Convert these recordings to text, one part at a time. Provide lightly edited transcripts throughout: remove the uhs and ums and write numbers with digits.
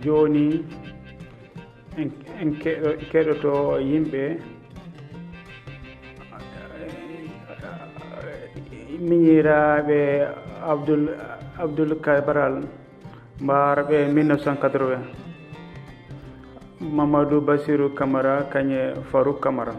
joni en keɗoto yimɓe miñiraɓe Abdoul Cabral mbarɓe 1980 Mamadou Bassirou Camara kañe Farouk Camara.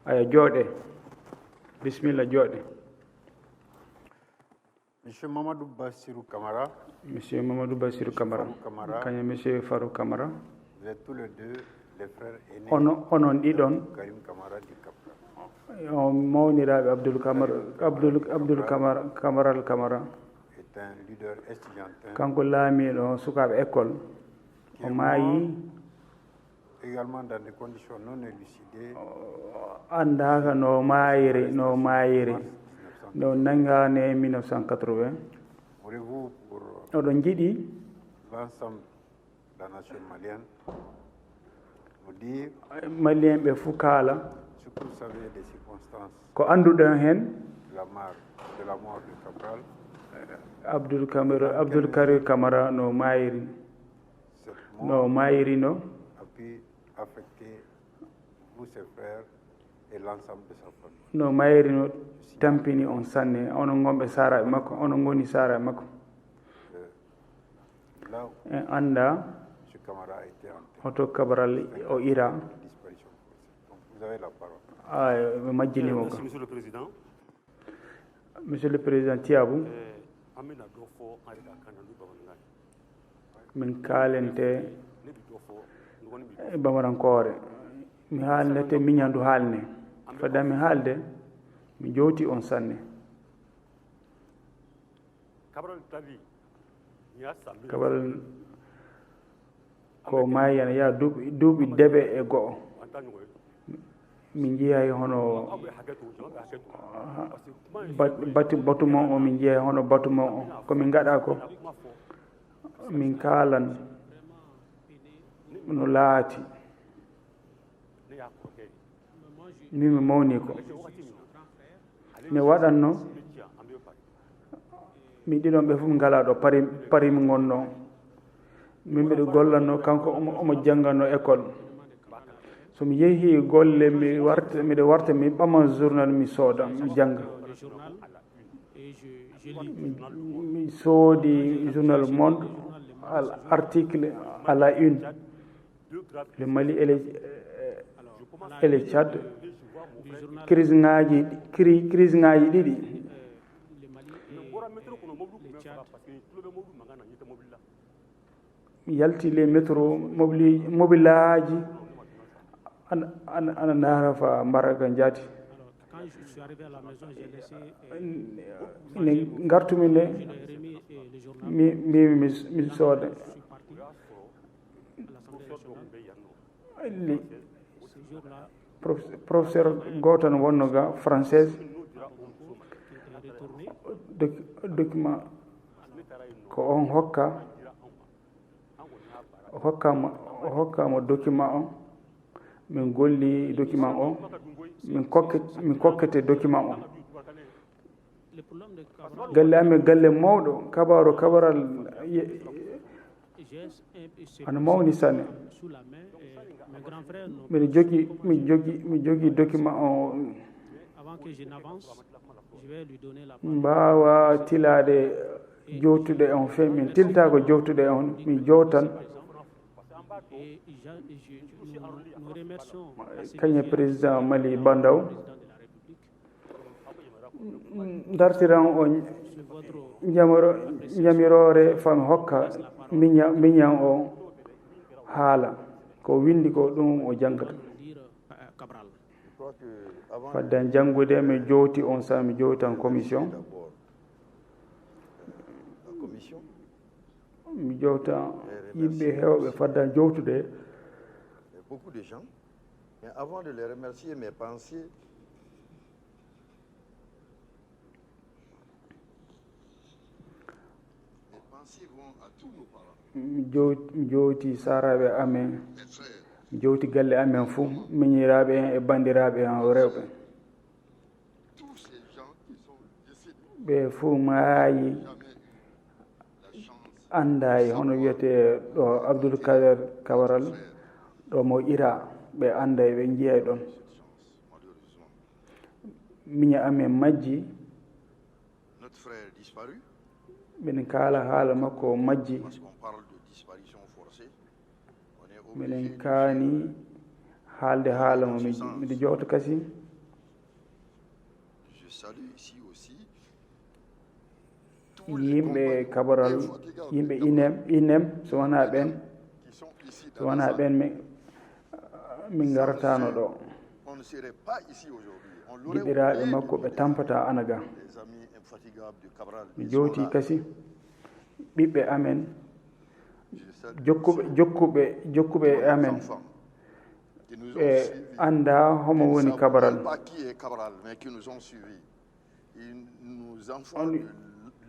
aya jooɗe bisimilla jooɗe. Monsieur Mamadou Bassirou Camara. Monsieur Mamadou Bassirou Camara kañum monsieur Farouk Camara. Vous êtes tous les deux les frères aînés. onon ɗiɗon Karim Camara du Capra. on mawniraɓe Abdoul Camaral Camara Est un leader estudiantin. kanko laamiɗo sukaɓe école o maayi Également dans des conditions non élucidées. andaka no maayiri no nangane 1980. Voulez-vous pour oɗon jiiɗi l'ensemble de la nation malienne vous dire malien ɓe fuu kaala ce que vous savez des circonstances ko annduɗen hen de la mort de Cabral. Abdoul Karim Camara no maayiri no a pu affecter vous ses frères et l'ensemble de sa famille. no maayiri no tampini on sanne onon gonɓe saraɓe makko onon goni saraɓe makko en anda M. Camara a été enterré. hoto Cabral o ira Disparition forcée. Donc vous avez la parole. ɓe majjinimo ko. Monsieur le Président. Monsieur le Président Tiabou Amina Dofo Arida Kanandu Bamangan. min kaalente Nebi Dofo Ngoni e bamarankore mi haalnete miñandu haalne fadami haalde mi jowti on sanne. Cabral Tali. Niasa. Cabral ko maayi ene yaa duuɓi deɓe e go'o min jeeyayi hono batuma o min jeeyayi hono batuma o komin gaɗa ko min kaalan no laati min mi mawni ko mi waɗatno min ɗiɗon ɓe fof ngala ɗo pari mi gonno min mbiɗo gollatno kanko omo jangganno école so mi yeehi golle miɗo warta mi ɓama journal mi sooda mi jangga mi soodi journal Monde article à la une le Mali et le Tchad crise ngaji ɗiɗi mi yalti les métro mobile aji ana ndaara fa mbaraga jaati ne gartumi nde mbimi mi sooda professeur goto no wonno ga française document ko on hokkama document o min golli document o min kokkete document o galle amen galle mawɗo Cabral ana mawni sanne mi jogi document o mbawa tilade jowtude on fe min tiltako jowtude on mi jowtan kañe président Mali Bandaw dartiran o jamirore fami hokka miñan o haala ko windi ko ɗum o janggata faddan janngude mi jowti on sa mi jowtan commission mi jowtan yimɓe hewɓe faddan jowtude beaucoup de gens. Mais avant de les remercier, mes pensées vont à tous nos parents. mi jowti saraɓe amen jowti galle amen fuu miñiraaɓe en e banndiraaɓe en rewɓe tous ces gens qui sont décédés, ɓe fuu maayi jamais la chance anndayi hono wiyete ɗo Abdoul Kader Kabaral ɗo mo ira ɓe annday ɓe jiyay ɗon cette chance, malheureusement. miña amen majji Notre frère disparu, minen kaala haala makko majji parce qu'on parle de disparition forcée, on est obligé minen de kaani haalde haala mo miɗo jowta kasi Je salue ici aussi tous les yimɓe compagnons Kabaral infatigables yimɓe de inem so wonaa ɓen qui sont ici so dans la wonaa salle. ɓen min garataano ɗo On ne serait pas ici aujourd'hui. On l'aurait giɗɗiraaɓe oublié makko de ɓe nous. tampata anaga Les amis infatigables de Cabral. mi ils sont jowti là. kasi ɓiɓɓe amen Je salue jokkuɓe tous les amen enfants qui nous ont ɓe suivis. annda homo Ils ne woni savent Kabaral même pas qui est Cabral, mais qui nous ont suivis. Nos enfants de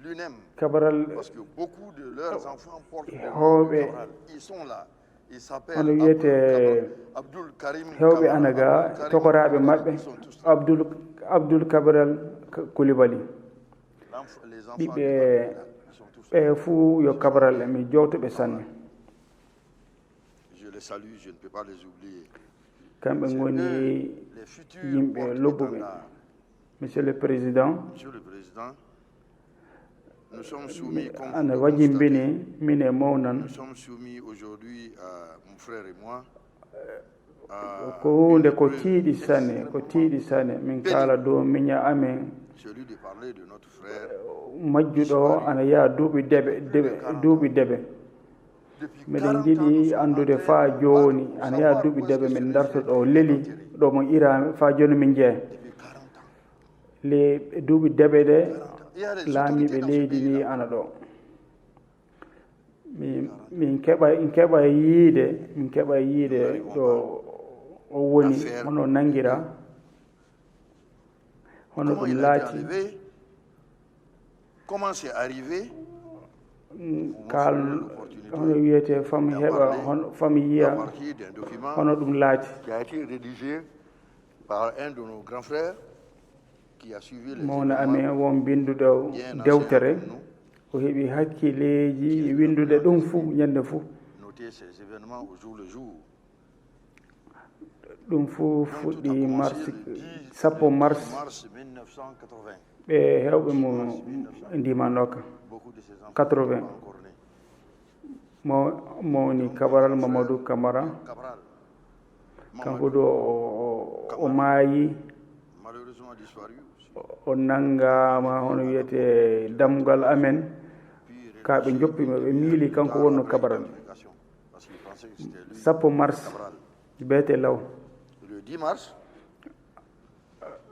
l'UNEM, Kabaral parce que beaucoup de leurs enfants portent le nom Hawɓe de Cabral. Ils sont là. Ils s'appellent hono wiyete Abdul Karim hewɓe Camara, anaga Abdul Karim tokoraɓe Camara, maɓɓe ils sont tous là. Abdoul Kabaral Koulibaly Les enfants ɓiɓɓe de Cabral, ils sont tous là. ɓe fuu yo Kabaral emi jowtoɓe sanne Je les salue, je ne peux pas les oublier. kamɓe C'est ngoni eux, les futurs yimɓe lobbuɓe porte-étendards. monsieur le président Monsieur le Président, nous sommes soumis, comme ana vous le constatez, wajimbini min e mawnan nous sommes soumis aujourd'hui à mon frère et moi à ko hunde une ko épreuve tiiɗi sanne ko tiiɗi sanne min kaala dow miña amen celui de parler de notre frère majjuɗo ana yaha duuɓi deɓe depuis miɗen 40 ans. jiɗi Nous sommes andude en train faa de jooni voir ana pour yaha savoir duuɓi où est-ce deɓe que min ce darto frère ɗo est leli enterré. ɗo mo irami faa jooni min jeeya Depuis 40 ans. le duuɓi deɓe ɗe Il y a des laamiɓe autorités dans ce leydi pays-là. ni ana ɗo min keɓa yiide ɗo o woni hono nangira hono Comment ɗum il a été laati enlevé? Comment c'est arrivé? kal hono wiyete fami heɓa fami À yiya partir d'un document hono ɗum laati qui a été rédigé par un de nos grands frères qui a suivi les mawna événements. amen won binduɗo dewtere o heeɓi hakkileji windude ɗum fuu ñande fuu Noter ces événements au jour le jour. ɗum fuu Donc, tout a fuɗɗi commencé sappo le 10 mars mars 1980. ɓe hewɓe mo ndimanoka Beaucoup de ces enfants 80. n'étaient pas encore nés. mawni Kabaral Mamadou Camara Cabral, kanko ɗo o maayi malheureusement disparu. o nanngama hono wiyete dammugal amen ka ɓe joppima ɓe miili kanko wonno Kabaral Parce qu'il pensait que c'était lui. sappo mars Cabral. beete law Le 10 mars,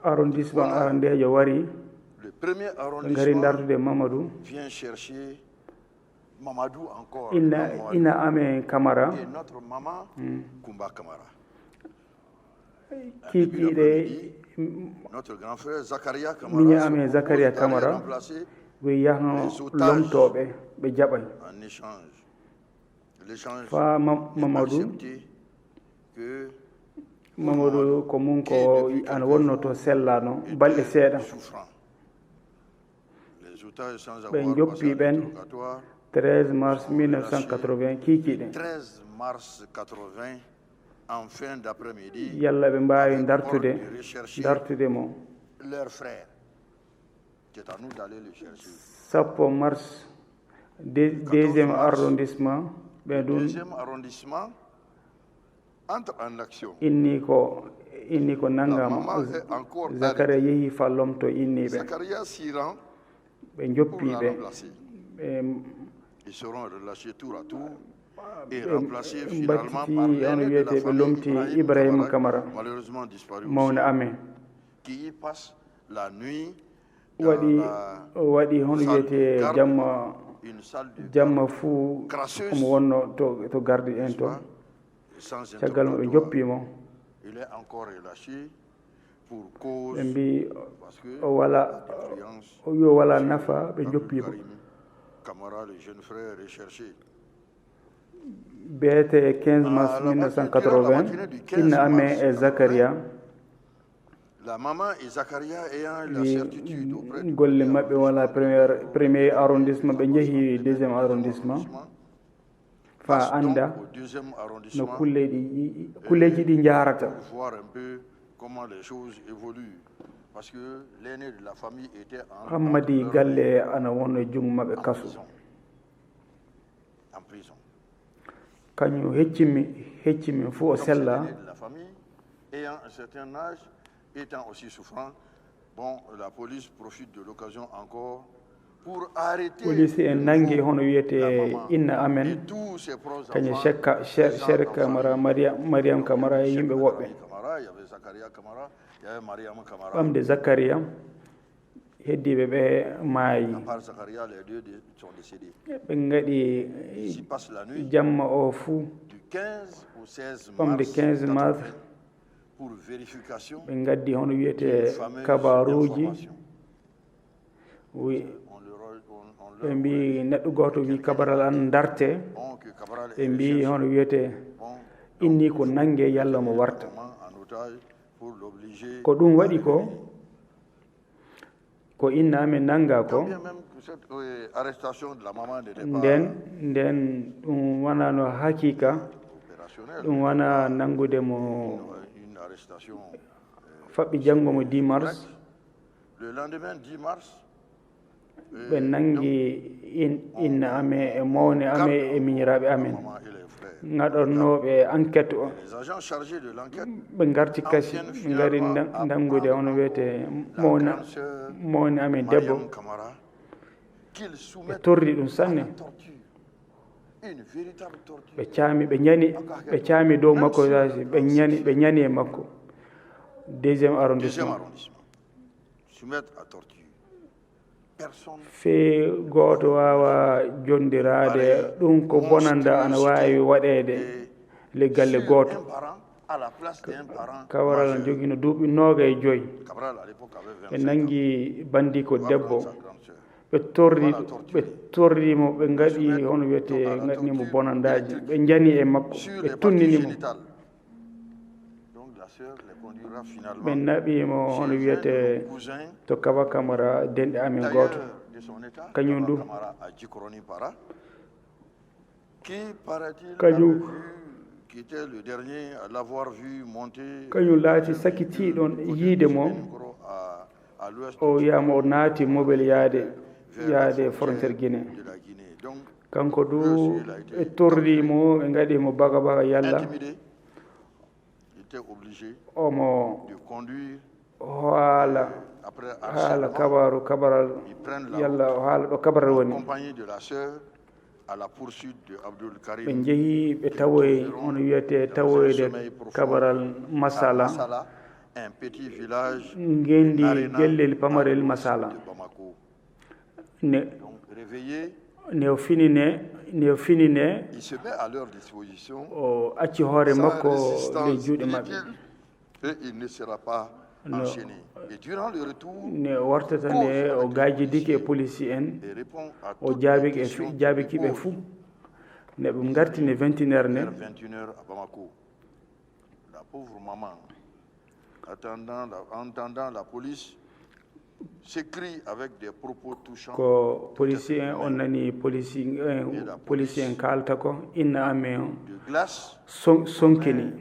arrondissement arandejo wari le premier ɓe ngari arrondissement dartude Mamadou vient chercher Mamadou encore. ina amen Camara Et notre maman, Koumba Camara. kiikiiɗe Notre grand frère Zakaria miña Camara amen Zakaria Camara remplacé ɓe yahan lomtoɓe ɓe jaɓay en échange. L'échange fa n'est pas Mamadou accepté que Mamadou ko mum ko ana wonno to sellano balɗe seeɗa souffrant. Les otages sans ɓe avoir joppi passé ɓen l'interrogatoire. 13 mars 1980 kiikiiɗe 13 mars 80, en fin d'après-midi, yalla ɓe mbawi dartude de rechercher mo leur frère. C'est à nous d'aller le chercher. sappo mars deuxième arrondissement ɓe ɗum Deuxième arrondissement entre en action. inni ko nanngama maman est encore Zakaria yeehi fa lomto inniɓe Zakaria s'y rend ɓe pour joppiɓe la remplacer. ɓe Ils seront relâchés tour à tour et remplacés finalement par battiti l'aîné hono de la wiyete ɓe famille lomti Ibrahim Ibrahima Camara, Camara malheureusement disparu aussi, mawna amen qui y passe la nuit dans waɗi hono salle de wiyete garde, une salle de jamma fuu crasseuse, omo wonno to gardi en to sans caggal mo ɓe interrogatoire. joppimo Il est encore relâché pour cause ɓe mbi parce que o wala défiance o wi o wala nafa ɓe Abdul joppimo Karim Camara, le jeune frère recherché. beete 15 mars 1980 Inna Ame et Zakaria la maman et Zakaria ayant la certitude auprès du golle maɓɓe wala premier arrondissement ɓe jeehi deuxième arrondissement fa anda no kulleji ɗi jarata voir un peu comment les choses évoluent parce que l'aîné de la famille était hammadi galle ana wonno jungo maɓɓe kaso en prison kañum heccimi fo o sella de la famille ayant un certain âge étant aussi souffrant bon la police profite de l'occasion encore pour arrêter police en nangi hono wiyete Inna Amen kañum Cheikh Camara Mariam Camara e yimɓe woɓɓe ɓamde Zakaria heddiɓe ɓe maayi ɓe gaɗi jamma o fuu ɓamde 15 mars ɓe gaddi hono wiyete kabaruji ɓe mbi neɗɗo goto wi kabaral an darte ɓe mbi hono wiyete inni ko nangue yalla mo warta ko ɗum waɗi ko Inna Ame nanga ko nden ɗum wona no hakika ɗum wona nangude mo faɓɓi janngo mo 10 mars ɓe nangi Inna Ame e mawne ame e miñiraɓe amen gaɗonnoɓe enquête o ɓe garti kasi ɓe gari nangude hono wiyete mawne ame debbo ɓe torri ɗum sanne ɓe caami ɓe caami dow makko ɓe ñani e makko deuxième arrondissement fee gooto wawa jondirade ɗum ko bonanda ana wawi waɗede le galle gooto kawaral jogino duuɓi 25 ɓe nangi bandi ko debbo ɓe torrimo ɓe gaɗi hono wiyete gaɗnimo bonandaji ɓe jani e makko ɓe tunninimo ɓe naɓimo hono wiyete to Kaba Camara denɗe amen gooto kañum du kañum laati sakitiɗon yiide mo o wiyama o naati mobile yaade frontiére Guinée kanko du ɓe torrimo ɓe gaɗimo baga yalla omo haala kabaral yalla o haala ɗo kabaral woni ɓe jeehi ɓe tawoy ono wiyete tawoyde kabaral Masala gendi gellel pamarel Masala ne o finine o acci hoore makko le juuɗe maɓɓe ne o wartata nde o gajidiki e polici en o jaabikiɓe fuu ne ɓe gartine 21h nde ko policier on nani policier en kalta ko Inna Ame sonkini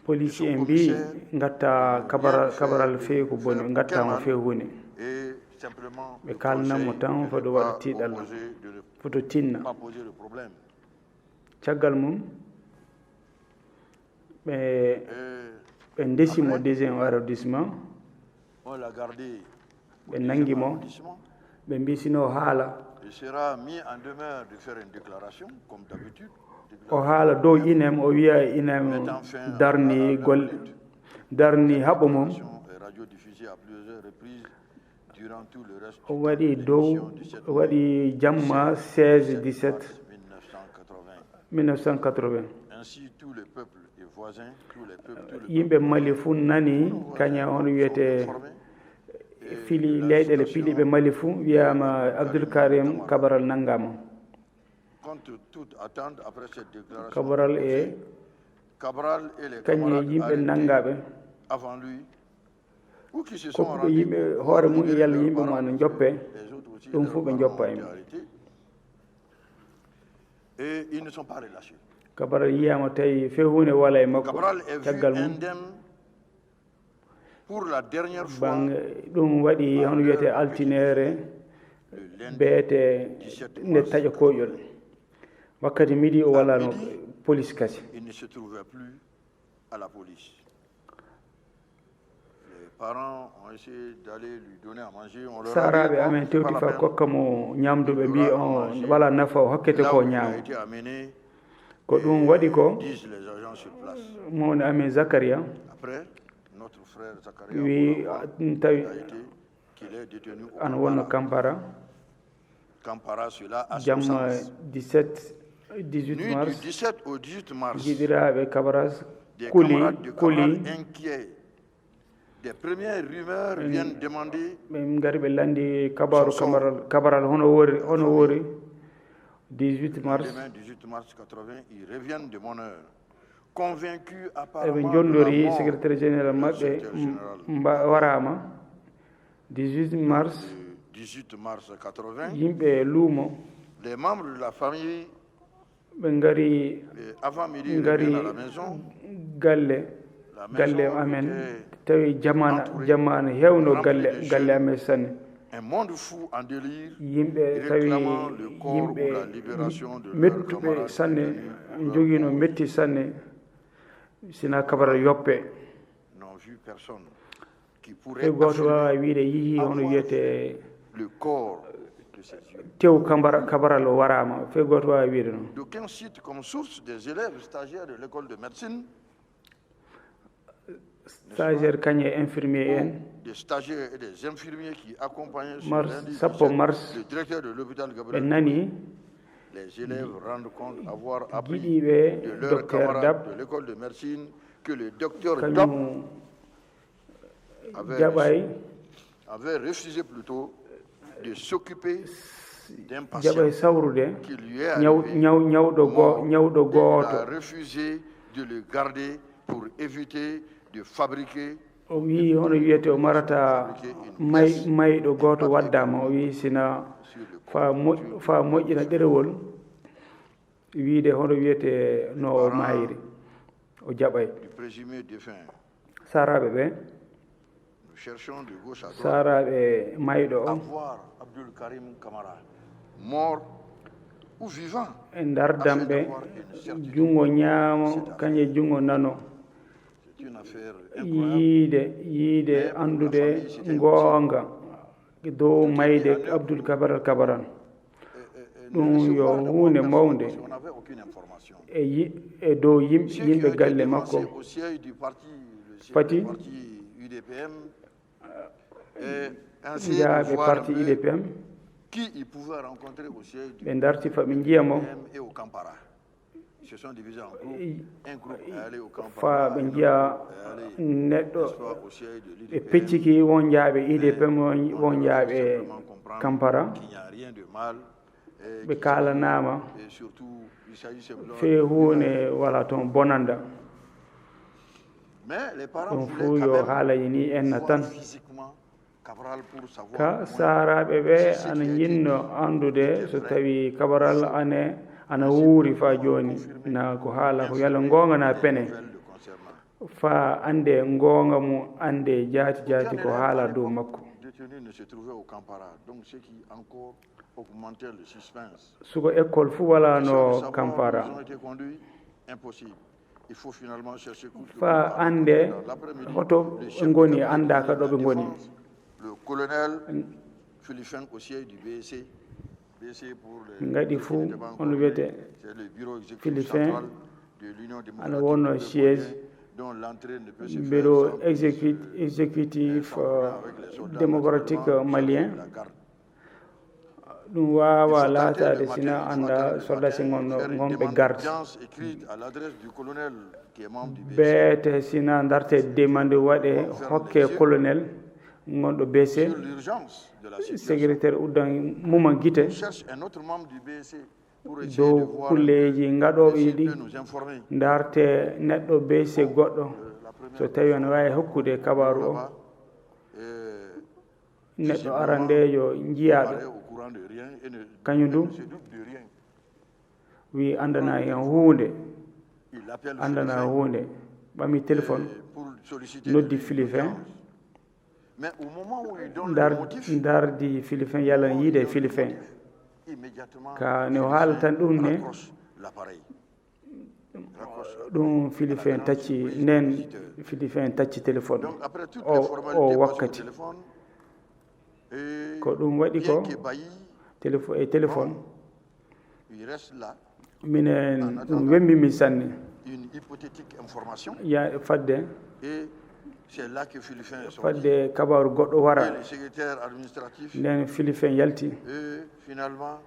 policier en mbi gatta kabaral feewi ko boni gattamo feewi hunde ɓe kalnanmo tan foɗo waɗa tiiɗal foto tinna caggal mum ɓe ndesimo deuxième arrondissement ɓe nangimo ɓe mbi sino haala o haala dow inem o wiya inem darni haɓɓo mum o waɗi jamma 16-17 1980 yimɓe Mali fuu nani kaña hono wiyete fili leyɗele piiliɓe Mali fuu wiyama Abdoul Karim Kabaral nangama contre toute attente après cette déclaration, Cabral et Cabral et les kañe camarades yimɓe arrêtés nangaɓe avant lui, ou qui se sont kokkuɓe rendus yimɓe pour hoore mum e libérer yalla leurs yimɓe parents, ma no parce joppe que les autres aussi, ɗum leurs fof ɓe parents joppa ont e été mum. arrêtés. Et ils ne sont pas relâchés. Cabral yiyama tawi few hunde wala e makko Cabral est vu caggal mum indemne pour la dernière fois ɗum waɗi hono wiyete altinere beete nde taƴa koƴol wakkati midi o walano police kasi. il ne se trouvait plus à la police. Les parents ont essayé d'aller lui donner à manger. On leur a saraɓe dit, amen bon, tewti pas fa la peine. kokka mo ñamduɓe mbi Il aura on mangé wala nafa o hokkete là ko où il a ñaama été amené, ko ɗum waɗi ko disent les agents sur place. mawne amen Zacharia Après, notre frère Zacharia wi ɗum tawi a été qu'il est détenu au ana wonno Kampala. Kampara Kampala, cela a son jamma sens. 18 Nuit du mars 17 au 18 mars, jiɗiraɓe Kabaras des kuli camarades de Cabral kuli inquiets des premières rumeurs viennent demander ɓe ngari ɓe landi kabaru Kabaral hono wori 18 le mars lendemain 18 mars 80, ils reviennent de bonne heure, convaincus eɓe apparemment de la jondori mort secrétaire général du maɓɓe secrétaire général. warama 18 mars Le 18 mars 80, yimɓe luumo les membres de la famille, ɓe ngari avant midi, ngari reviennent à la maison. galle La galle maison amen était tawi jamana hewno galle amen sanne un monde fou en délire, yimɓe tawi réclamant le corps ou yimɓe la libération de leurs mettuɓe camarades sanne détenus. joguino metti sanne sina Kabara yoppe N'ont vu personne qui pourrait te goto wawa affirmer wiide yihi hono wiyete le corps de ces yeux. tew Kabaral o warama fe goto wawa wiide noon D'aucuns citent comme source des élèves stagiaires de l'école de médecine, stagiaire kañe infirmier en des stagiaires et des infirmiers qui accompagnaient ce Mars, lundi sappo 17 mars. le directeur de l'hôpital ɓe Gabriel. nani Les élèves rendent compte avoir appris guiɗiɓe de leurs docteur camarades Dab de l'école de médecine que le docteur Dab kañum jaɓay avait refusé plutôt de s'occuper d'un patient jaɓay sawrude qui lui est arrivé. ñawɗo mort. ñawɗo Il a gooto refusé de le garder pour éviter de fabriquer o wi hono wiyete o marata mayɗo gooto waddama o wi sina fa moƴƴina ɗerewol wiide hono wiyete no o mayiri o jaɓay du présumé défunt. saraɓe ɓe Nous cherchons de gauche à droite saraɓe mayɗo à o voir Abdul Karim Kamara, mort ou vivant, e dardamɓe junngo ñaamo kañe junngo nano c'est une affaire incroyable. yiide andude ngoonga dow mayde Abdoul Kabaran ɗum yo hunde mawnde On n'avait aucune information. e dow yimɓe galle makko Au siège du parti, le siège Parti. du parti UDPM, et ainsi jaaɓe de voir parti un peu IDPM qui ils pouvaient rencontrer au siège du ɓe darti fa ɓe njiyamo UDPM et au Kampala. Ils se sont divisés en groupes. Un groupe est allé au fa Kampala, ɓe un njiya autre est allé, neɗɗo n'est-ce pas, au siège de ɓe l'UDPM. pecciki won jaaɓe IDPM won jaaɓe Simplement comprendre Kampara qu'il n'y a rien de mal. Et ɓe kalanama et surtout, il s'agit simplement fe hunde wala toon bonanda mais les parents ɗum voulaient fuu quand yo même haalaji ni enna voir tan physiquement Cabral pour savoir ka au moins saraɓe ɓe ana yinno andude so tawi Kabaral ana wuuri fa joni na ko haala ko yalla gonga na pene nouvelles le concernant. fa ande gonga mu ande jaati ko haala dow makko Détenu ne se trouvait au Kampala, donc ce qui encore augmentait le suspense. suko école fuu walano Kampara Ils ont été conduits, impossible. Il faut finalement chercher coûte que fa coûte. ande Dans l'après-midi, hoto le ɓe chef goni de la andaka ɗo ɓe défense, goni le colonel Philippin au siège du BSC. BSC pour les ngadi fuu définitivement hono encore, wiyete c'est le bureau exécutif Philippin central de l'Union ana démocratique wonno du siège Congolais, dont l'entrée ne peut se faire bureau sans exécutif avec les soldats démocratique naturellement malien chargés de la garde. ɗum wawa laatade sina anda soldasi gonɓe garde écrite à l'adresse du colonel qui est membre du BC. beete sina darte demande waɗe hokke colonel gonɗo BC Sur l'urgence de la situation. secrétaire uddan muma guite On cherche un autre membre du BC pour essayer de dow voir kulleji ngaɗoɓe s'il ɗi peut nous informer. darte neɗɗo be se goɗɗo so tawi on wawi hokkude kabaru o Là-bas, neɗɗo arandejo jiyaɗo paraît au courant de rien et kañum ne ɗum se doute de rien. wi andana hen hunde Il appelle andana Philifin, hunde ɓami téléphone pour solliciter noddi de Philifin l'audience. Mais au moment où il donne le motif, dardi Philifin yalla yiide Philifin immédiatement, ka ne o haala tan ɗum ne raccroche l'appareil. ɗum Philifin tacci nden Philifin tacci téléphone Donc après toutes o les o formalités passées au wakkati téléphone, et ko ɗum waɗi bien ko qu'ébahi, téléphone il reste là minen ɗum wemmimi sanne une hypothétique information ya fadde et c'est là que Philifin est sorti. fadde kabaru goɗɗo Et wara le secrétaire administratif nden Philifin yalti et finalement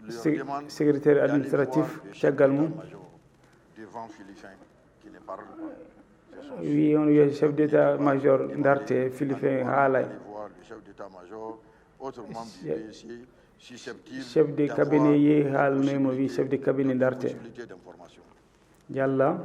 leur demande secrétaire d'aller administratif voir le chef caggal mum d'état-major devant Philifin qui ne parle pas. C'est son wi on wiya chef d'état major darte Philifin haalay aller voir le chef d'état-major, autre membre du PSC, susceptible chef de d'avoir cabinet yeehi une haalnoymo wi chef de cabinet darte possibilité d'information. yalla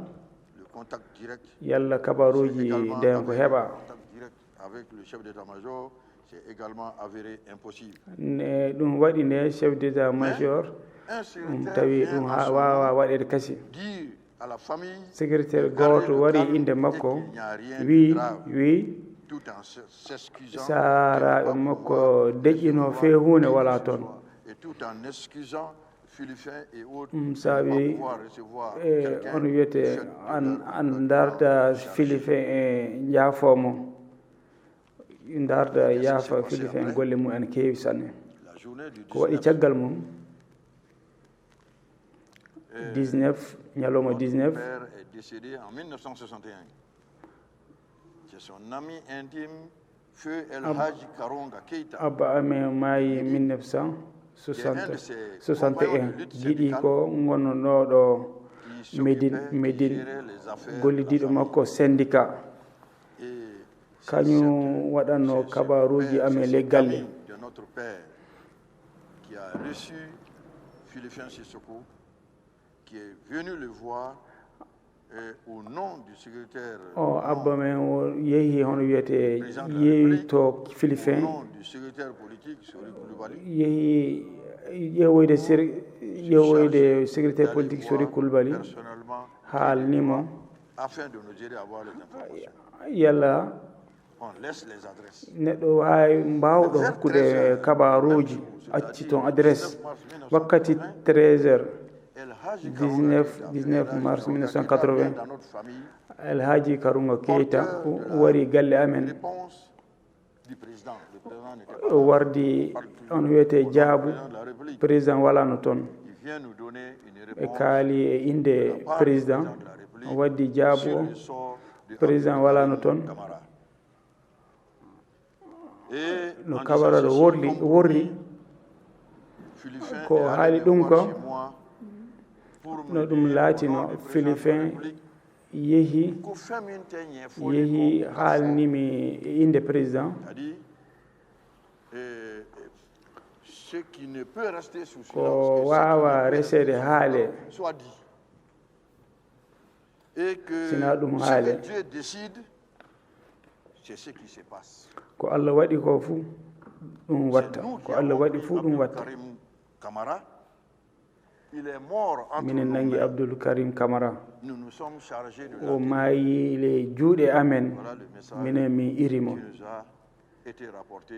Le contact direct, yalla kabaruji également nden ko avéré, heɓa le contact direct avec le chef d'état-major, c'est également avéré impossible. ne ɗum waɗi nde chef d'état major Un ɗum secrétaire tawi vient ɗum en ha son wawa nom waɗede kasi dire à la famille secrétaire de garder goto le waɗi calme inde et makko qu'il n'y a rien de wi grave, wi tout en s'excusant saharaɓe makko deƴƴino fe hunde wala toon et tout en excusant Philifin et autres ɗum de ne saabi pas pouvoir recevoir e quelqu'un on wiyete seul de an darda Philifin e jaafomo darda yaafa Philifin golle mum ene keewi sanne la journée du ko waɗi 19 caggal mum 19 ñalowma Mon 19 père est décédé en 1961. C'est son ami intime, Feu El Hadji Karonga Keita, abba amen maayi 1961 giɗi ko gonnoɗo ɗo qui Médine s'occupait, qui Médine gérait les affaires de la gollidiɗo famille. makko syndicat Et c'est kañum waɗanno ce kabaruji père, amen c'est le cet galle ami de notre père qui a reçu Philifin Sissoko, qui est venu le voir au nom du secrétaire, o abba men o yeehi hono wiyete président de la yeehi to au Philifin nom du secrétaire politique, Sori Koulibaly, yeehi ƴeewoyde secrétaire politique Sori Koulibaly personnellement, haalnimo afin de nous aider à avoir les informations. yalla On laisse les adresses. neɗɗo wawi mbawɗo hokkude kabaruji acci toon adresse wakkati 13h El Hadji Karonga 19 mars Keita, 1980 dans notre famille, El Hadji Karonga Keita wari galle amen réponse du président. Le président n'était pas o wardi on wiyete jaabu président de la République. président walano toon Il vient nous donner une e réponse kaali e inde président o waddi jaabu sur o le sort de président walano toon Camara. Et no en kabara disant ɗo ceci, worri Philifin ko est allé haali me ɗum voir ko chez moi pour me no ɗum dire, laatino au nom du président de la Philifin République, yeehi qu'au fin min teñe yeehi haalnimi e inde président c'est-à-dire ce qui ne peut rester sous silence, ko que ce qui wawa ne peut resede rester sous haale silence soit dit. Et que sina ɗum ce haale que Dieu décide, c'est ce qui se passe. ko Allah waɗi ko fuu ɗum watta C'est nous ko qui Allah avons waɗi pris fuu ɗum Abdul watta Karim Camara. Il est mort entre minen nos nangi mains. Abdoul Karim Camara Nous nous sommes chargés de o la maayi le juuɗe amen Voilà le message minen mi irimo qui nous a été rapporté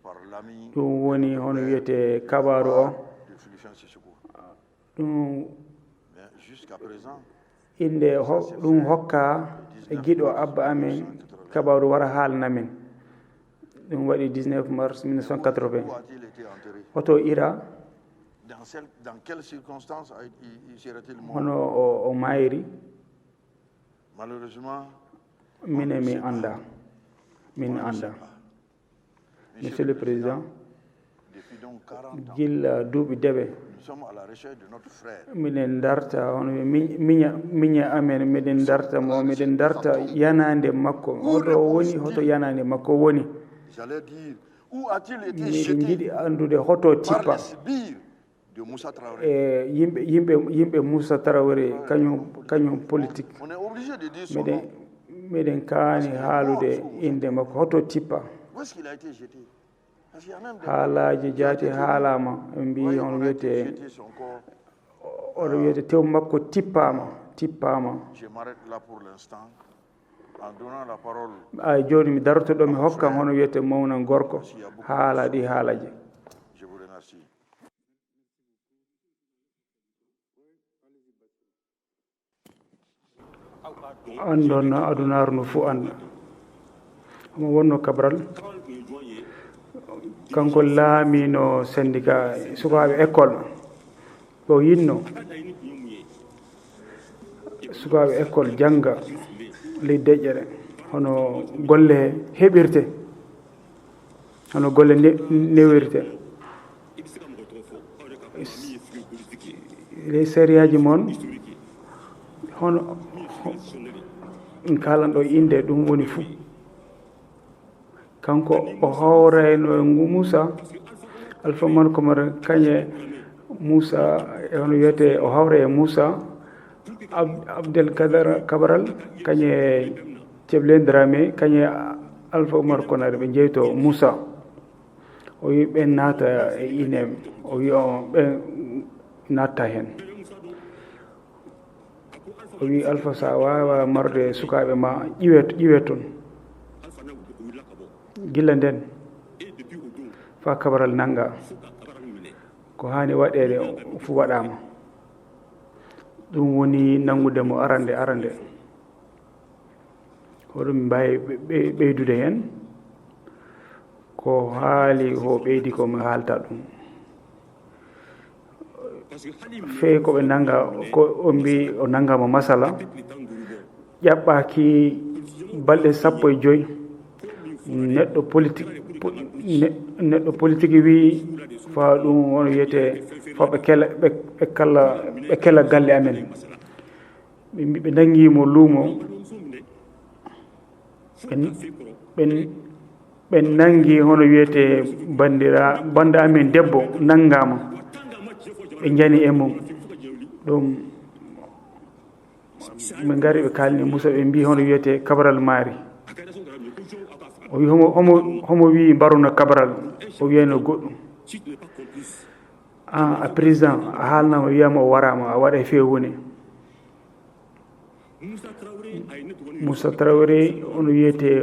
par l'ami ɗum woni hono wiyete kabaru o de Philifin Sissoko. ɗum Mais jusqu'à présent, inde ɗum hokka e giɗo abba amen kabaru wara haalnamen ɗum waɗi 19 mars 1980 où a-t-il été enterré? hoto ira Dans quelles circonstances il serait-il mort? hono o mayri Malheureusement, minen mi anda min anda monsieur le président depuis donc 40 ans, gilla duuɓi deɓe nous sommes à la recherche de notre frère. miɗen darta hono miña amen miɗen darta mo miɗen darta yanande makko hoɗo woni hoto yanande makko woni J'allais dire, où a-t-il été miɗen jeté jiiɗi andude hoto par tippa les sbires de Moussa Traoré. yimɓe Moussa Traoré kañum politique On est obligé de dire son nom. miɗen kaani haalude inde makko hoto tippa Où est-ce qu'il a été jeté? Parce qu'il y a même des haalaji jaati haalama ɓe mbi voyez, on on a wiyete jeté son corps. oɗo wiyete tew makko tippama Je m'arrête là pour l'instant en donnant la parole. ay joni mi daroto ɗo mi hokkan hono wiyete mawnan gorko haala ɗi haalaji. Je vous remercie. andon adunaru no fuu anda omo wonno Cabral kanko laamino syndicat sukaɓe école o yinno sukaɓe école jangga ley deƴƴere hono golle heɓirte hono golle newirte ley sériyaji moon hono in kalan ɗo inde ɗum woni fuu kanko o hawrayno Moussa Alpha Man Komar kañe Moussa hono wiyete o hawra e Moussa Abdelkader Cabral kañe Ceble Dramé kañe Alpha Omar Konare ɓe jeyto Moussa o wi ɓe naata e inem o wi ɓe natta hen o wi Alpha sa wawa marde sukaɓe ma ƴiwe toon gilla nden fa Cabral nanga ko hani waɗede fu waɗama ɗum woni nangudemo arande hoɗum mbawi ɓeydude hen ko haali ho ɓeydi komi haalta ɗum fewi koɓe nanga ko o mbi o nangama masala ƴaɓɓaki balɗe 15 neɗɗo politique wi fa ɗum wono wiyete fa ɓe kella galle amen ɓe nanguimo luumo ɓe nangi hono wiyete bande amen debbo nangama ɓe jani e mum ɗum ɓe gari ɓe kalni Moussa ɓe mbi hono wiyete Cabral maari o wi homo wi mbaruno Cabral o wiyano goɗɗum a président a haalnama wiyama o warama a waɗa fewune Moussa Traoré hono wiyete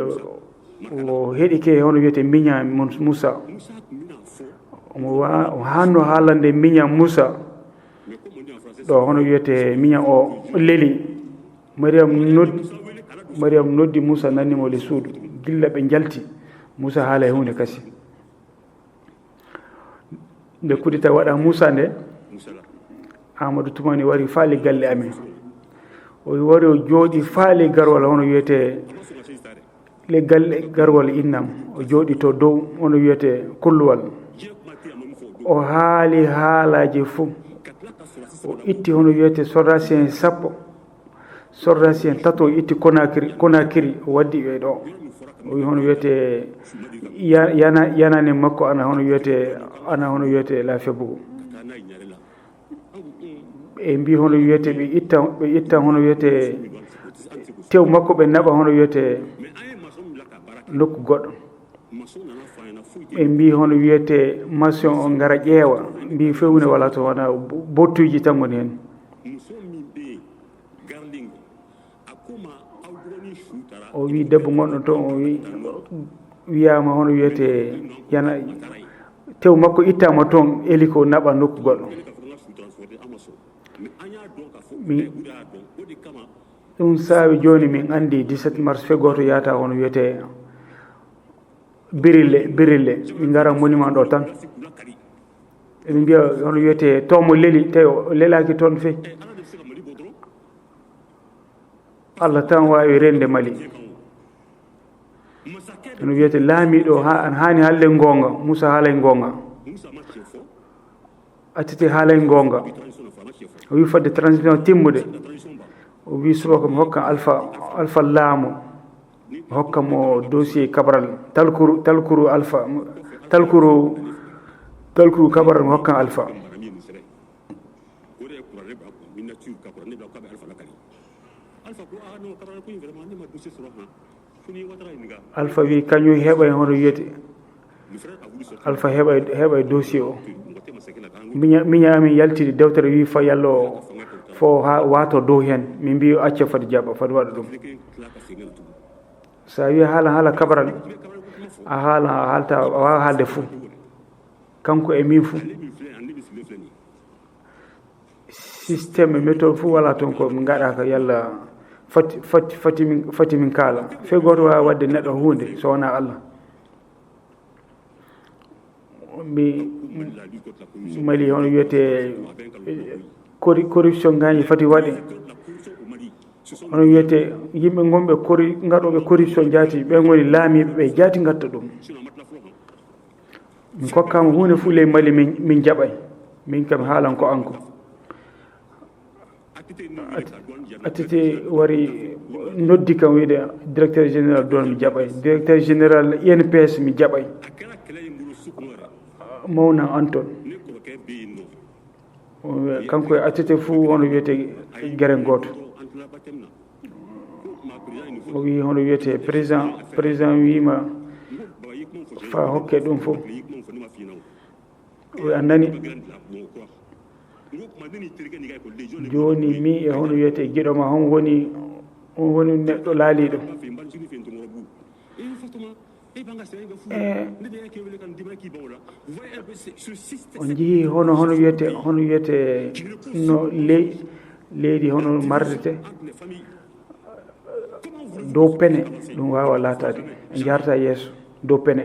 o heeɗike hono wiyete miña Moussa o hanno haalande miña Moussa ɗo hono wiyete miña o leeli Mariam noddi Moussa nannimo le suudu gilla ɓe jalti Moussa haala e hunde kasi nde kudita waɗa Moussa nde Amadou Toumani wari faali galle amen o wari o jooɗi faali garwal hono wiyete le galle garwal innam o jooɗi to dow hono wiyete kulluwal o haali haalaji fuu o itti hono wiyete sordasien 10 sordasien 3 itti Conakry o waddi ɓe ɗo o wi hono wiyete yanane makko ana hono wiyete la febugo e mbi hono wiyete ɓe itta hono wiyete tew makko ɓe naɓa hono wiyete nokku goɗɗo ɓe mbi hono wiyete maçon o ngara ƴeewa mbi fewne wala to wona bottuji tan woni hen o wi debbo gonɗo toon o wiyama hono wiyete yana tew makko ittama toon eliko naɓa nokku goɗɗo ɗum saabi joni min andi 17 mars fegoto yata hono wiyete birille min gara monument ɗo tan eɓe mbiya hono wiyete tomo leeli tawi o lelaki toon fe Allah tan wawi rende Mali hono wiyete laamiɗo an hani halle gonga Moussa haalay gonga accete haalay gonga o wi fadde transition timmude o wi subaka mi hokkan alpha laamu mi hokkamo dossier Cabral talkuru Cabral mi hokkan Alpha alpha wi kañum heɓay hono wiyete alpha heɓay dossier o miña amin yaltide dewtere wi fa yallo o fo ha wato dow hen min mbi acca fadi jaɓa fadi waɗa ɗum sa wi haala kabaral a haalta a wawa haalde fou kanko e min fou systéme méthode fou wala toon ko min gaɗa ko yalla fati min kaala fe goto wawa wadde neɗɗo hunde so wona Allah mi mali hono wiyete corruption gañi fati waɗe hono wiyete yimɓe gonɓe gaɗoɓe corruption jaati ɓe goni laamiɓe ɓe jaati gatta ɗum min kokkama hunde fuu ley mali min jaɓay min kam haalan ko anko attete wari noddi kam wiide directeur général don mi jaɓay directeur général INPS mi jaɓay mawna Anton kanko e attete fuu hono wiyete guere goto o wi hono wiyete président wima fa hokke ɗum fof o annani joni mi e hono wiyete guiɗoma on woni neɗɗo laaliɗo on jeehi hono wiyete no leydi hono mardete dow pene ɗum wawa latade e jarta yeeso dow pene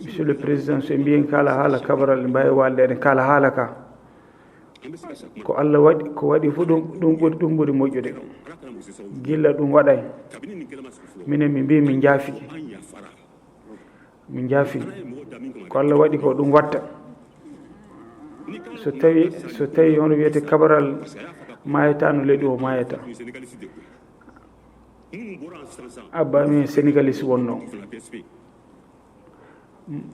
monsieur le président so mbiyen kala haala kabaral mbawi walde eɗen kala haala ka ko Allah waɗi ko waɗi fof ɗum ɓuri moƴƴude gilla ɗum waɗay minen mi mbi min jaafi ko Allah waɗi ko ɗum watta so tawi hono wiyete kabaral mayata no leydi o mayata abba amin sénégalais wonno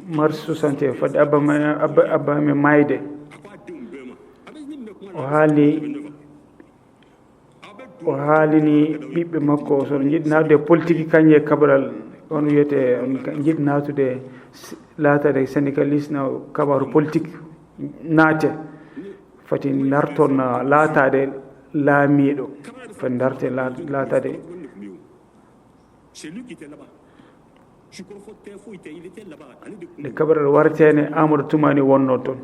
mars 61 fadde abba amin mayde o haalini ɓiɓɓe makko sono jiɗi natude politique kañƴe kabaral on wiyete jiɗi natude laatade syndicaliste no kabaru politique naate fati darton laatade laamiɗo fati darte laatade nde kabaral wartene Amadou Toumani wonno toon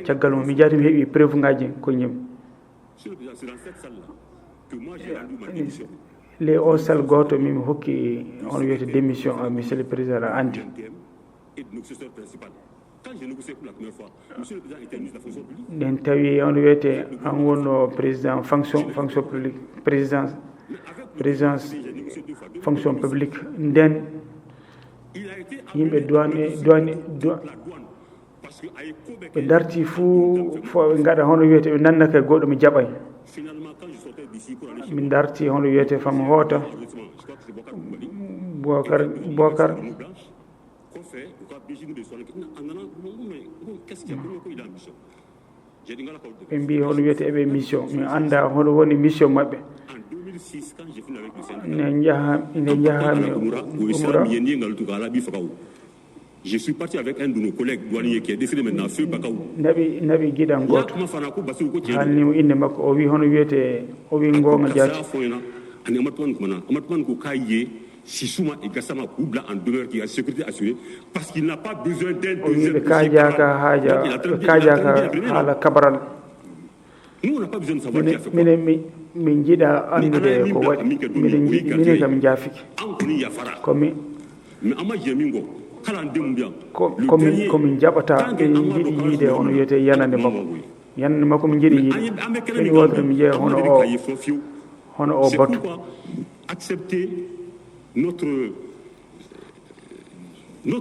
caggal mo mi jaati mi heeɓi preuve ngaji ko ñim les o sal goto mimi hokki on wiyete démission monsieur le président andi nden tawi on wiyete an wonno président fonction publique présidence fonction publique nden yimɓe douane ɓe darti fuu fo ɓe gaɗa hono wiyete ɓe nannaka e goɗɗo mi jaɓay min darti hono wiyete fam hoota Bocar ɓe mbi hono wiyete eɓe mission mi anda hono woni mission maɓɓe ine jahami umra. Je suis parti avec un de nos collègues douaniers qui est décédé maintenant, Feu Bakaou. naɓi giɗan goto haalnimo inde makko o wi hono wiyete o wi gonga jaati ani Amatouane ko kaye Sissouma et Gassama Koubla en demeure qui a sécurité assurée parce qu'il n'a pas besoin d'un deuxième kajaka haala kabaral nous on n'a pas besoin de savoir qui a fait quoi min jiiɗa andude ko waɗi minen kam jaafiki komi komin jaɓata ɓe jiiɗi yiide hono wiyete yanande makko min jiiɗi yiide ɓeni wotere mi jeeya hono o batu accepter notre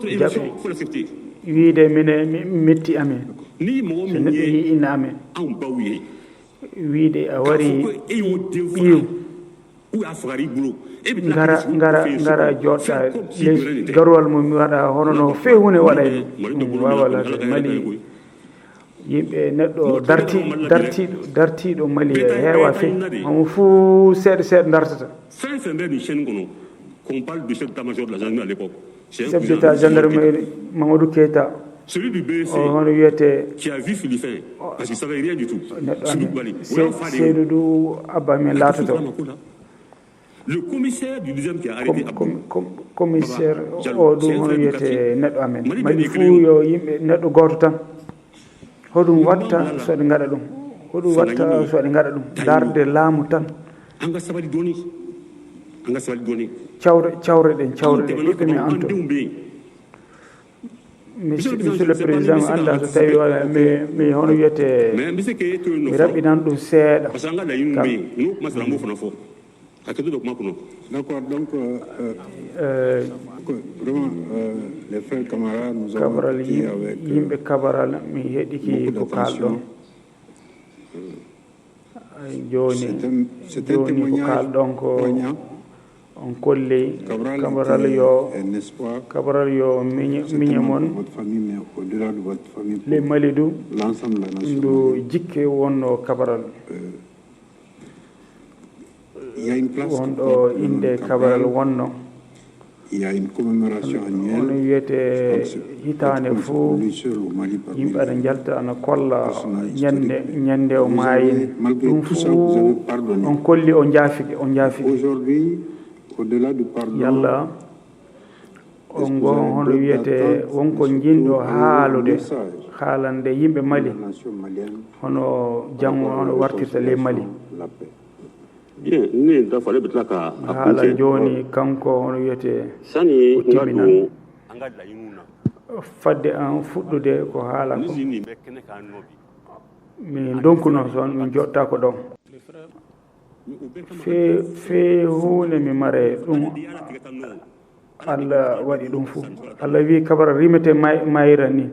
élection, faut l'accepter. wiide mine metti amen so neɗɗo yi inna amen wiide a wari ɓiiw ngara joɗɗa les garwal mo mi waɗa hono no fewune waɗay ɗum wawa lade mali yimɓe neɗɗo dartiɗo Mali heewa fe mamo fuu seeɗa dartata chef d'état gendarmerie Mamadou Keita celui du BC hono wiyete qui a vu Philippin parce qu'il savait rien du tout Seydou Abba men laatoto le commissaire du deuxième qui a arrêté commissaire o ɗum hono wiyete neɗɗo amen Mali fuu yo yimɓe neɗɗo gooto tan hoɗum watta so ɗe ngaɗa ɗum hoɗum watta so ɗe ngaɗa ɗum darde laamu tan anga sabali doni cawre ɗen ɓiɓɓe men anto monsieur le président anda so tawi wala mi hono wiyete mi raɓɓinan ɗum seeɗa D'accord, donc vraiment les frères camarades nous avons Cabral yimɓe Cabral mi heeɗiki ko kalɗon joni ko kalɗon ko on kolli Cabral yo miñe mon le Mali du ndu jikke wonno Cabral wonɗo inde Cabral wonno ono wiyete hitande fuu yimɓe aɗa jalta ana kolla ñande o maayin ɗum fuu on kolli o jaafike yalla on go hono wiyete wonko jinɗo haalande yimɓe Mali hono jango hono wartirta le Mali haala joni kanko hono wiyete o timminan fadde an fuɗɗude ko haala ko mi donkuno toon min joɗta ko ɗon fe hunde mi mare ɗum Allah waɗi ɗum fuu Allah wi Cabral rimete mayira ni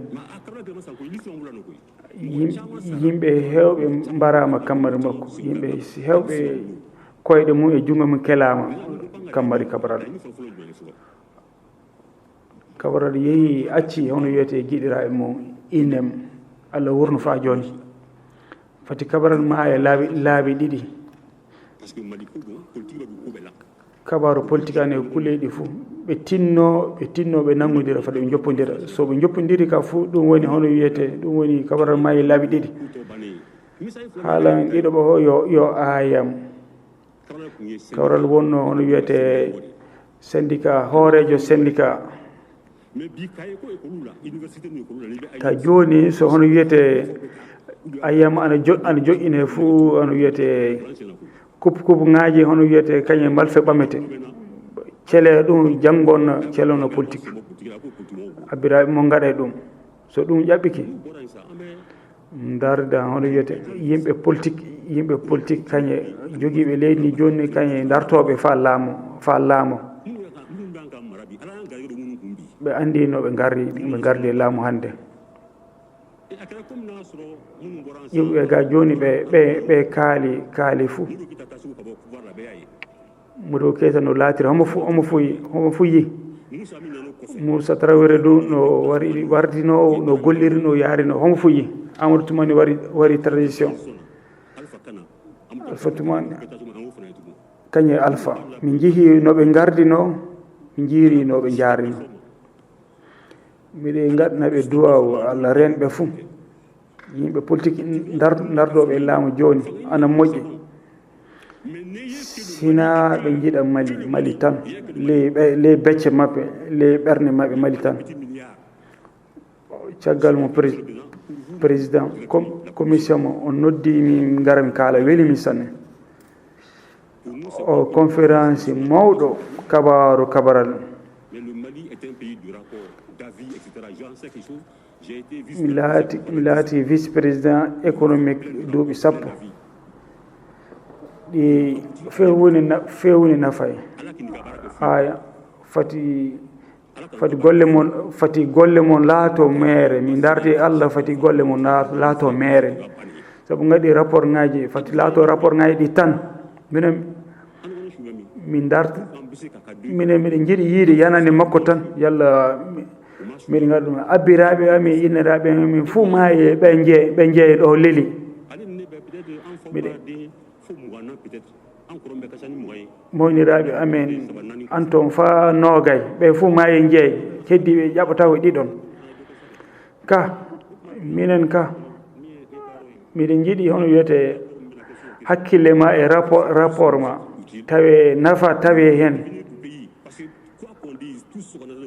yimɓe hewɓe mbarama kammari makko yimɓe hewɓe koyɗe mum e jungo mum kelama kammari Cabral yeehi acci hono wiyete giɗiraɓe mum inem Allah wurno fa joni fati Cabral maaya laabi ɗiɗi kabaru politique ane kuleɗi fuu ɓe tinno ɓe nangodira fade ɓe joppodira so ɓe joppodiri ka fuu ɗum woni hono wiyete ɗum woni Cabral maayi laabi ɗiɗi haalan ɗiɗo ɓo yo ayam Cabral wonno hono wiyete syndicat hoorejo syndicat ta joni so hono wiyete ayam ana joƴƴine fuu hono wiyete kup ŋaaji hono wiyete kañe malfe ɓamete cele ɗum janggonna celono politique abbiraɓe mo gaɗa ɗum so ɗum ƴaɓɓiki darda hono wiyete yimɓe politique kañe jogiiɓe leydi ndi joni kañe dartoɓe fa laamo ɓe andi no ɓe gardi laamu hannde yimɓe ga joni ɓe kaali fuu Modou Keita no laatiri homo fuyi Moussa Traoré du no wardino no golliri no yaarino homo fuyi Amadou Toumani wari transition Alpha Toumani kañe Alpha min jeehi noɓe gardino min jiiri noɓe jaarino miɗe gaɗnaɓe duwaw Allah renɓe fuu yimɓe politique dardoɓe laamu joni ana moƴƴi sina ɓe jiiɗa Mali tan les becce maɓɓe les ɓerne maɓɓe Mali tan caggal mo président commission mo on noddi min gara mi kaala welimi sanne o conférence mawɗo kabaru Cabral mi laati vice président économique duuɓi 10 ɗi fewni nafay aya fati golle mon laato mere mi darde Allah fati golle mon laato mere sabu ngadi rapport ngaji fati laato rapport ngaji ɗi tan minen miɗen jiiɗi yiide yanande makko tan yalla miɗe gaɗa ɗum abbiraɓe amin inniraɓe amin fuu maaye ɓe jeeye ɗo leli moyniraɓe amen anton fa noogay ɓe fuu maaye jeey heddiɓe ƴaɓata ko ɗiɗon ka minen ka miɗen jiiɗi hono wiyete hakkille ma e rapport ma tawe nafa tawe hen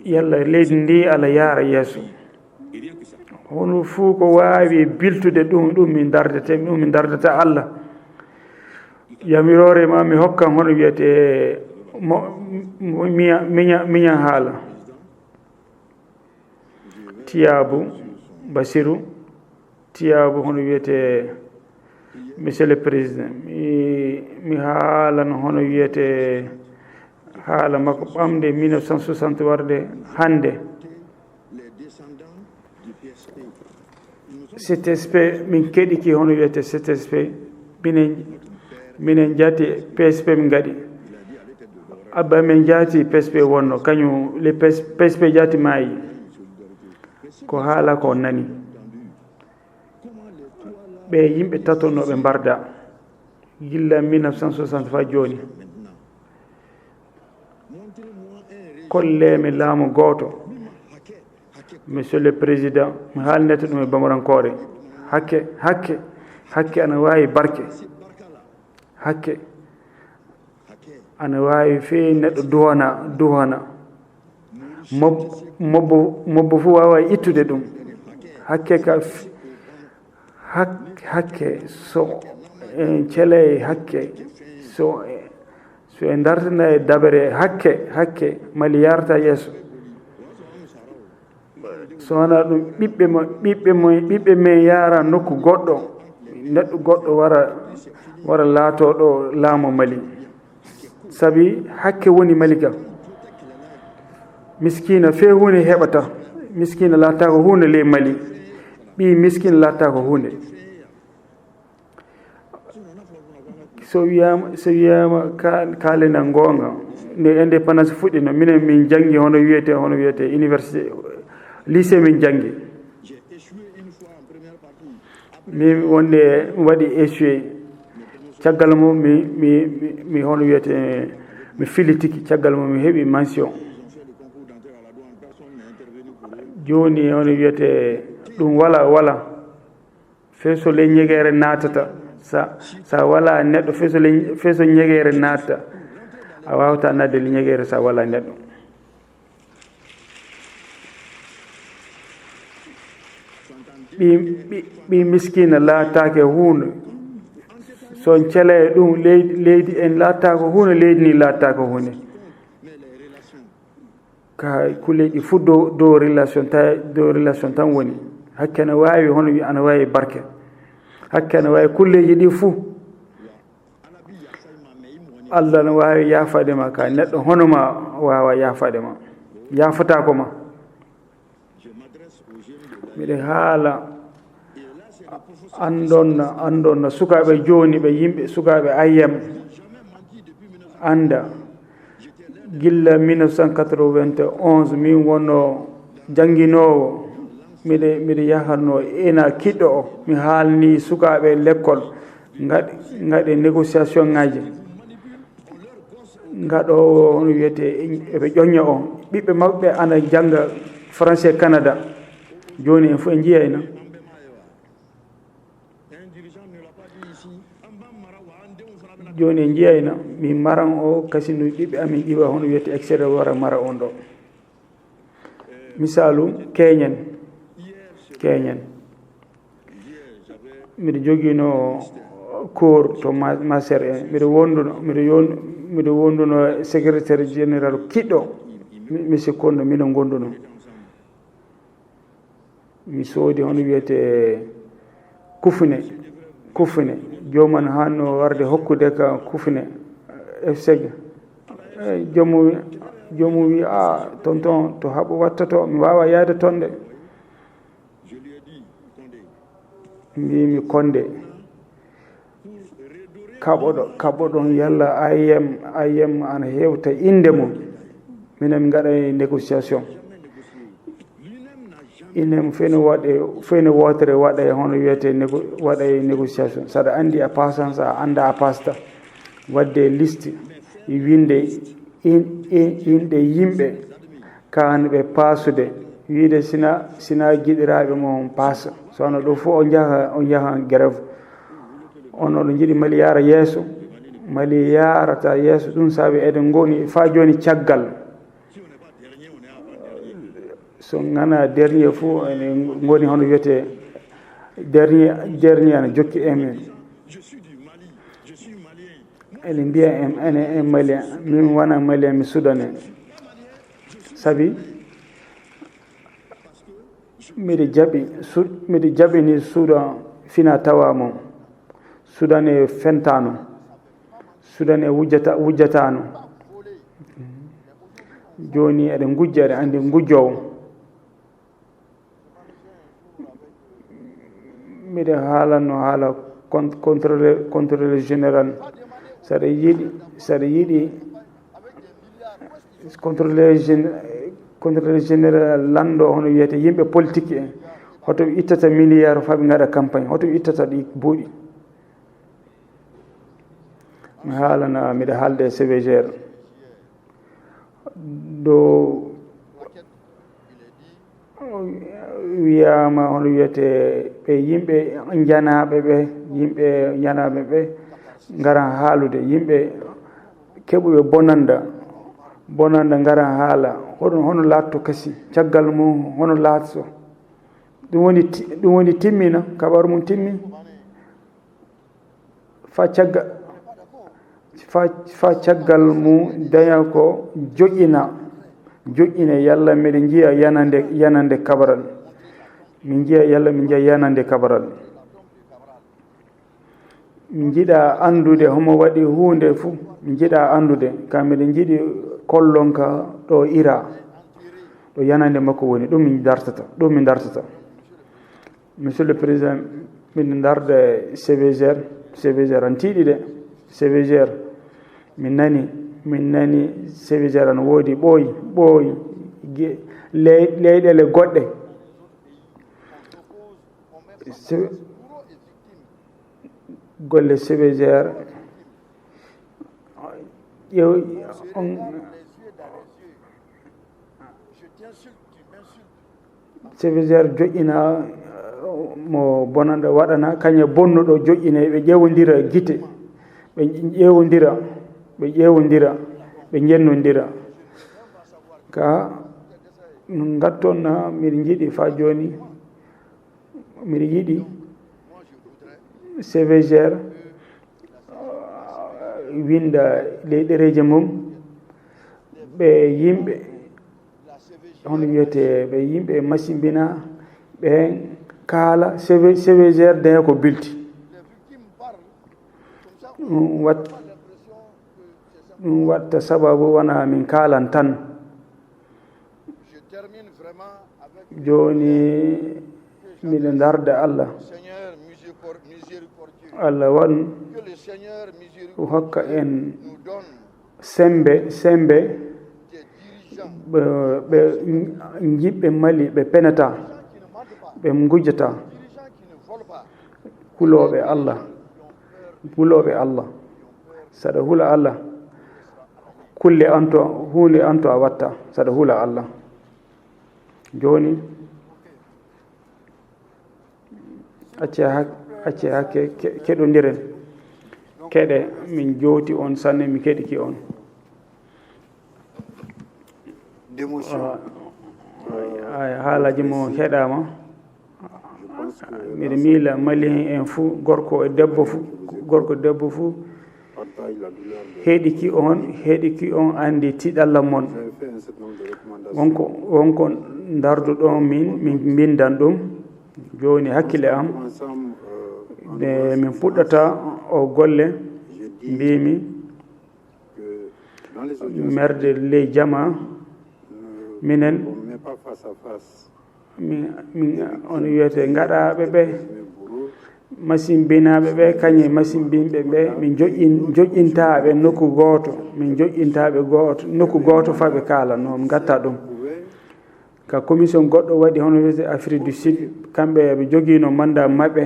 yalla leydi ndi ala yaara yeeso hono fuu ko wawi biltude ɗum min dardata Allah yamirore ma mi hokkan hono wiyete miñan haala Tiyabou Bassirou Tiyabou hono wiyete monsieur le président mi haalan hono wiyete haala makko ɓamde 1960 warde hande CTSP min keɗiki hono wiyete CTSP minen jaati PSP min gaɗi abba min jaati PSP wonno kañum le PSP jaati maayi ko haala ko nani ɓe yimɓe tatonnoɓe mbarda gilla 1960 fa joni kolleme laamu gooto monsieur le président mi haalnete ɗum e bamarankore hakke ana wawi barke hakke ana wawi fewi neɗɗo duhana mobbo fu wawa ittude ɗum hakke ka hakke so en cele hakke so e dartina e dabere hakke mali yarta yeeso so wona ɗum ɓiɓɓe men yara nokku goɗɗo neɗɗo goɗɗo wara laatoɗo laamu Mali sabi hakke woni Mali kam miskina fe hunde heɓata miskina laata ko hunde ley Mali ɓi miskina laata ko hunde so wiyama kalena gonga nde indépendance fuɗɗino minen min janggi hono wiyete université lycée min janggi min wonde waɗi échoué caggal mum mi hono wiyete mi filitiki caggal mum mi heeɓi mention joni hono wiyete ɗum wala feso le ñegere natata sa wala neɗɗo feso ñegere natta a wawata nadde le ñegere sa wala neɗɗo ɓi miskina laatake hunde son cele ɗum leydi en laatako hunde leydi ni laatako hunde ka kuleji fu dow relation tan woni hakke ana wawi hono wi ana wawi barke hakke ana wawi kulleji ɗi fuu Allah ana wawi yafade ma ka neɗɗo hono ma wawa yafade ma yafatako ma miɗe haala andonna sukaɓe joni ɓe yimɓe sukaɓe ayyam anda gilla 1991 min wonno jangguinowo miɗe yahatno ina kiɗɗo o mi haalni sukaɓe l'école gaɗe négociation ngaji gaɗo hono wiyete eɓe ƴoñña o ɓiɓɓe mabɓe ana jangga français Canada joni en fof en jiyayna joni en jiyayna mi maran o kasino ɓiɓɓe amin ƴiwa hono wiyete excédé wara mara on ɗo misalu keñen mbiɗa joguino cours to master en mbiɗa wonduno secrétaire général kiɗɗo monsieur Kondo miɗo gonduno mi soodi hono wiyete kufne joman hanno warde hokkude ka kufne efseg jomum wi a tonton to haɓo watta to mi wawa yaade toon de mbimi Konde kaɓoɗon yalla ayem ana hewta inde mum minen mi gaɗa négociation inem fene wotere waɗa e hono wiyete waɗa e négociation saɗa andi a pasan sa anda a pasta wadde liste winde inɗe yimɓe kanɓe paasude wiide sina giɗiraɓe mo paasa sono ɗo fof o jaha grève on oɗo jiiɗi Mali yaara yeeso Mali yarata yeeso ɗum saabi eɗen goni fa joni caggal so gana dernier fof ene goni hono wiyete dernier ne jokki emen ene mbiya en malien min wona malien mi soudanais sabi miɗe jaɓini Soudan fina tawa mom Soudan e fentano Soudan e wujjatano joni eɗen gujja eɗen andi gujjowo miɗe haalanno haala contrôleur général saɗa yiɗi contrôleur général lanɗo hono wiyete yimɓe politique en hoto ittata milliard faɓe gaɗa campagne hoto ittata ɗi buuɗi mi haalana miɗa haalde CVGR ɗo wiyama hono wiyete ɓe yimɓe janaɓe ɓe garan haalude yimɓe keɓuɓe bonanda garan haala hono latto kasi caggal mum hono latto ɗum woni timmina kabaru mum timmi fa caggal mum daña ko joƴƴina yalla miɗe jiiya yanande kabaral min jiiya yalla min jiiya yanande kabaral min jiiɗa andude homo waɗi hunde fuu min jiiɗa andude ka miɗen jiiɗi kollonka ɗo ira ɗo yanande makko woni ɗum min dartata monsieur le président min darde CVGR an tiiɗi de CVGR min nani CVGR an woodi ɓooyi leyɗele goɗɗe golle CVGR CVGR joƴƴina mo bonanɗo waɗana kañe bonnuɗo joƴƴine ɓe ƴewodira gite ɓe ƴewodira ɓe jennodira ka no gattonna miɗe jiiɗi fa joni miɗe yiiɗi CVGR winda ley ɗereje mum ɓe yimɓe hono wiyete ɓe yimɓe masimbina ɓe kaala CVGR daña ko bilti ɗum watta sababu wona min kaalan tan joni miɗe darda Allah wan hokka en sembe ɓe jiɓɓe Mali ɓe penata ɓe gujjata huloɓe Allah saɗa hula Allah kulle hunde anto a watta saɗa hula Allah joni acce hakke keɗodiren keɗe min jooti on sanne mi keɗiki on haalaji mo heɗama miɗa miila malien en fuu gorko debbo fuu heɗiki on andi tiɗalla mon wonko darduɗon min bindan ɗum joni hakkille am nde min puɗɗata o golle mbimi merde ley jama minen min on wiyete gaɗaɓe ɓe machine binaɓe ɓe kañe machine binɓe ɓe min joƴƴintaɓe nokku goto min joƴƴintaɓe nokku goto fa ɓe kaala noon gatta ɗum ka commission goɗɗo waɗi hono wiyete Afrique du Sud kamɓe ɓe joguino mandat maɓɓe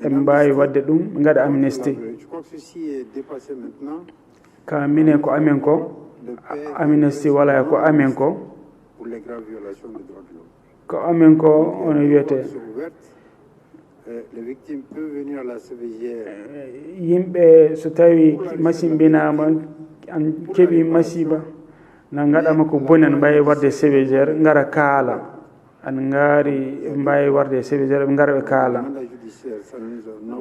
eɓe mbawi wadde ɗum ɓe gaɗa amnesty ka minen ko amen ko amnesty wala ko amen ko ko amen ko ono wiyete yimɓe so tawi masimbinama an keeɓi masiba na gaɗama ko boni an mbawi warde sévégére gara kaala an gaari mbawi warde sévégére ɓe gara ɓe kaala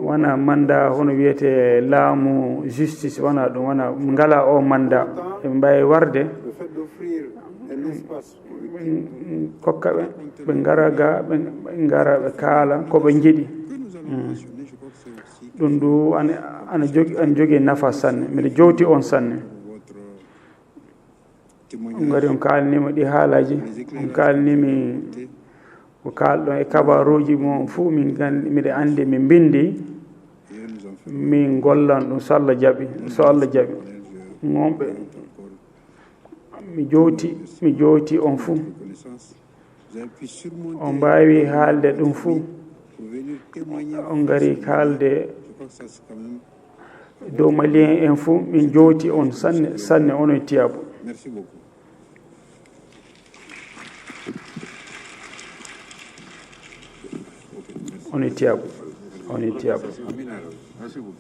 wona mandat hono wiyete laamu justice wona ɗum wona ngala o mandat ɓe mbawi warde kokka ɓe ɓe gara ga ɓe gara ɓe kaala koɓe jiiɗi ɗum du ana jogui nafa sanne mbiɗa jowti on sanne on gari on kalnima ɗi haalaji on kalnimi ko kalɗon e kabaruji mo fuu miɗa andi min bindi min gollan ɗum so Allah jaaɓi gonɓe mi jowti on fuu on mbawi haalde ɗum fuu on gari haalde dow malien en fuu min jowti on sanne onon tiyabo. Merci beaucoup. On est tiable. Merci beaucoup.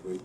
Oui.